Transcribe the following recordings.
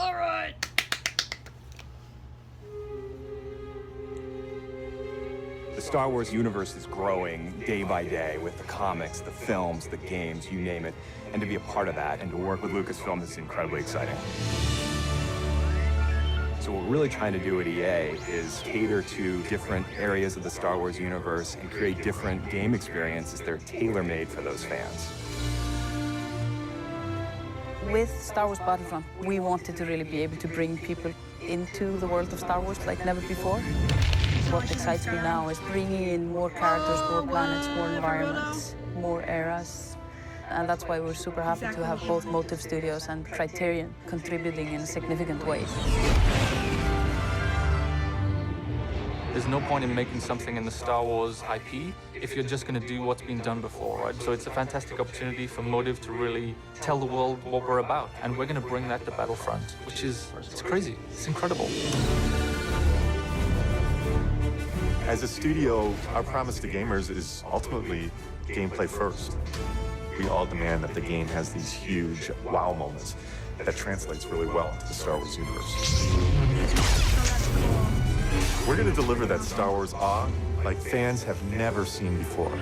All right. The Star Wars universe is growing day by day with the comics, the films, the games, you name it. And to be a part of that and to work with Lucasfilm is incredibly exciting. So what we're really trying to do at EA is cater to different areas of the Star Wars universe and create different game experiences that are tailor-made for those fans. With Star Wars Battlefront, we wanted to really be able to bring people into the world of Star Wars like never before. What excites me now is bringing in more characters, more planets, more environments, more eras. And that's why we're super happy to have both Motive Studios and Criterion contributing in a significant way. There's no point in making something in the Star Wars IP if you're just going to do what's been done before, right? So it's a fantastic opportunity for Motive to really tell the world what we're about. And we're going to bring that to Battlefront, which is, it's crazy. It's incredible. As a studio, our promise to gamers is ultimately gameplay first. We all demand that the game has these huge wow moments that translates really well into the Star Wars universe. We're going to deliver that Star Wars awe like fans have never seen before.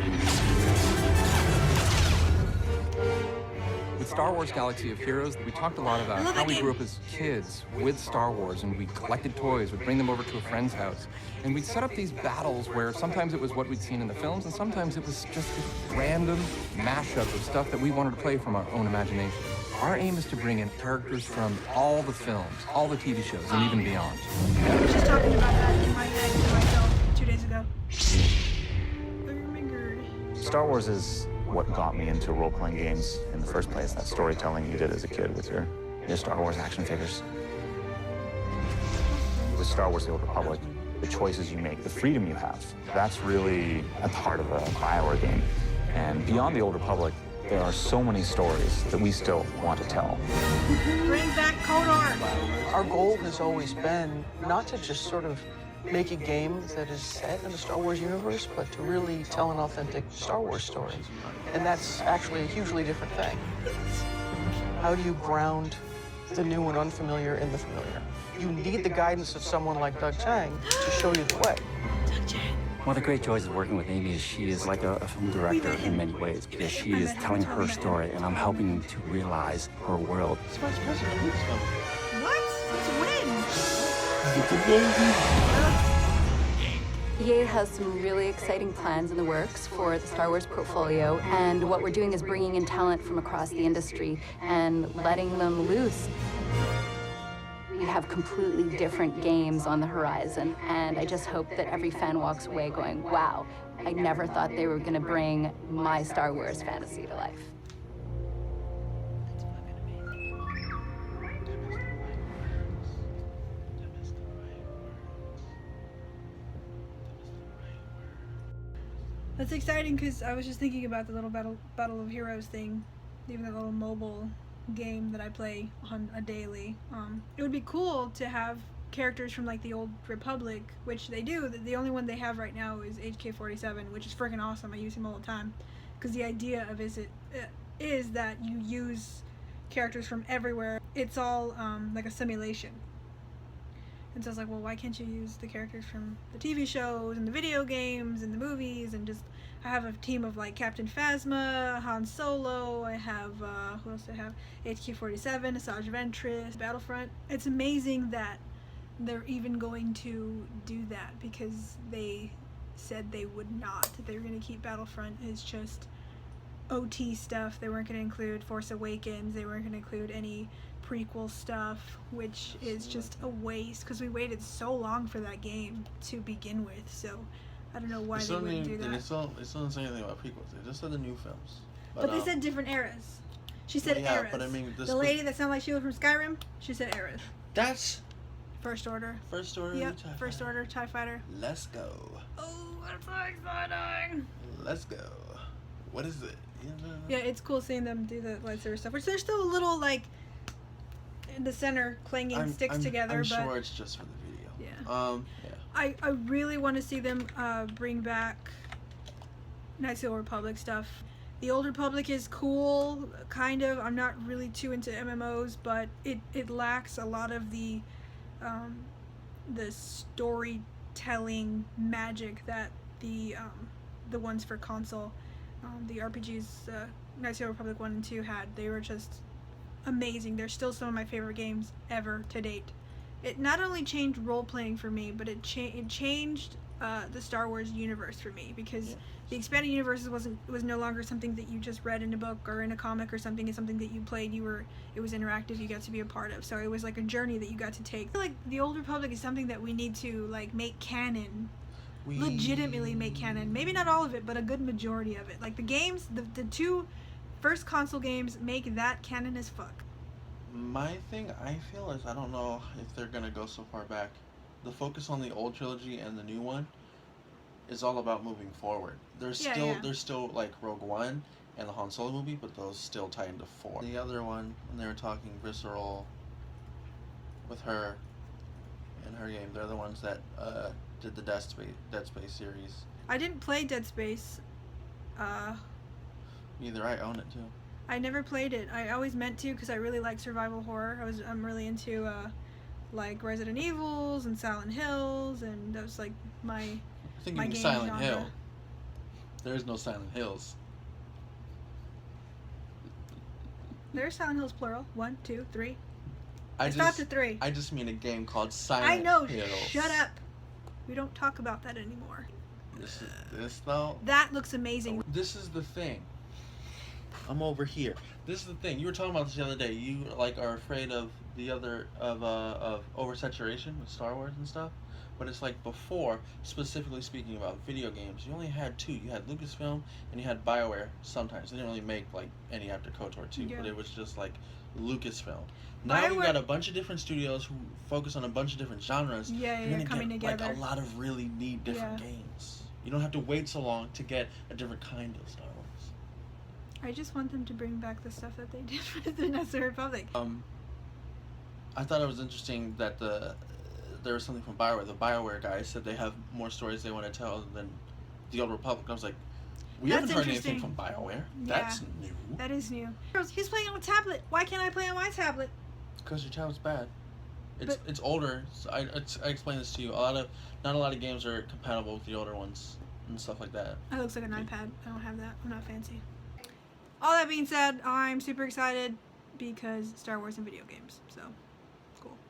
With Star Wars Galaxy of Heroes, we talked a lot about how we grew up as kids with Star Wars, and we collected toys, we'd bring them over to a friend's house, and we'd set up these battles where sometimes it was what we'd seen in the films, and sometimes it was just a random mashup of stuff that we wanted to play from our own imagination. Our aim is to bring in characters from all the films, all the TV shows, and even beyond. I was just talking about that in my head to myself 2 days ago. Magerk. Star Wars is what got me into role-playing games in the first place, that storytelling you did as a kid with your Star Wars action figures. With Star Wars The Old Republic, the choices you make, the freedom you have, that's really at the heart of a BioWare game. And beyond The Old Republic, there are so many stories that we still want to tell. Bring back Kodar. Our goal has always been not to just sort of make a game that is set in the Star Wars universe, but to really tell an authentic Star Wars story. And that's actually a hugely different thing. How do you ground the new and unfamiliar in the familiar? You need the guidance of someone like Doug Chang to show you the way. One of the great joys of working with Amy is she is like a film director in many ways, because she is telling her story and I'm helping to realize her world. What? It's when? EA has some really exciting plans in the works for the Star Wars portfolio, and what we're doing is bringing in talent from across the industry and letting them loose. We have completely different games on the horizon, and I just hope that every fan walks away going, wow, I never thought they were going to bring my Star Wars fantasy to life. That's exciting because I was just thinking about the little Battle of Heroes thing, even the little mobile game that I play on a daily. It would be cool to have characters from like the Old Republic, which they do. The only one they have right now is HK-47, which is freaking awesome. I use him all the time because the idea of is that you use characters from everywhere. It's all like a simulation. And so I was like, well, why can't you use the characters from the TV shows and the video games and the movies, and just, I have a team of like Captain Phasma, Han Solo, I have, who else do I have? HK-47, Asajj Ventress, Battlefront. It's amazing that they're even going to do that, because they said they would not, that they were going to keep Battlefront as just OT stuff. They weren't going to include Force Awakens, they weren't going to include any prequel stuff, which is just a waste because we waited so long for that game to begin with. So I don't know why they wouldn't do that. It still doesn't say anything about prequels. They just said the new films. But they said different eras. She said eras. But I mean, the lady that sounded like she was from Skyrim, she said eras. That's First Order. First Order. Yep. First Order TIE Fighter. Let's go. Oh, that's so exciting. Let's go. What is it? Yeah, it's cool seeing them do the lightsaber stuff, which they're still a little like in the center clanging sticks together. I'm but sure it's just for the video. Yeah. I really want to see them bring back Knights of the Old Republic stuff, The Old Republic is cool, kind of. I'm not really too into MMOs, but it lacks a lot of the storytelling magic that the ones for console, the RPGs, Knights of the Republic 1 and 2 had. They were just amazing. They're still some of my favorite games ever to date. It not only changed role-playing for me, but it changed the Star Wars universe for me, because the expanded universe was no longer something that you just read in a book or in a comic or something. It's something that you played. It was interactive. You got to be a part of. So it was like a journey that you got to take. I feel like the Old Republic is something that we need to like make canon. Legitimately make canon. Maybe not all of it, but a good majority of it. Like the games, the two first console games make that canon as fuck. My thing, I feel, is I don't know if they're gonna go so far back. The focus on the old trilogy and the new one is all about moving forward. There's still like Rogue One and the Han Solo movie, but those still tie into 4. The other one, when they were talking Visceral with her and her game, they're the ones that did the Dead Space series. I didn't play Dead Space. Neither. I own it too. I never played it. I always meant to, because I really like survival horror. I'm really into like Resident Evils and Silent Hills, and that was like my game Silent genre. Hill. There is no Silent Hills. There's Silent Hills plural. 1, 2, 3. I stopped at 3. I just mean a game called Silent Hills. Hills. I know. Shut up. We don't talk about that anymore. This though. That looks amazing. This is the thing. I'm over here. This is the thing. You were talking about this the other day. You like are afraid of the other of oversaturation with Star Wars and stuff. But it's like before, specifically speaking about video games, you only had 2. You had Lucasfilm and you had BioWare sometimes. They didn't really make like any after KOTOR 2, but it was just like Lucasfilm. Now we got a bunch of different studios who focus on a bunch of different genres. You're gonna coming get together. like a lot of really neat different games. You don't have to wait so long to get a different kind of Star Wars. I just want them to bring back the stuff that they did with the Knights of the Republic. I thought it was interesting that there was something from BioWare. The BioWare guys said they have more stories they want to tell than the Old Republic. I was like, we haven't heard anything from BioWare. That's new. That is new. He's playing on a tablet. Why can't I play on my tablet? Because your tablet's bad. It's older. So I explained this to you. Not a lot of games are compatible with the older ones and stuff like that. It looks like an iPad. I don't have that. I'm not fancy. All that being said, I'm super excited because Star Wars and video games. So.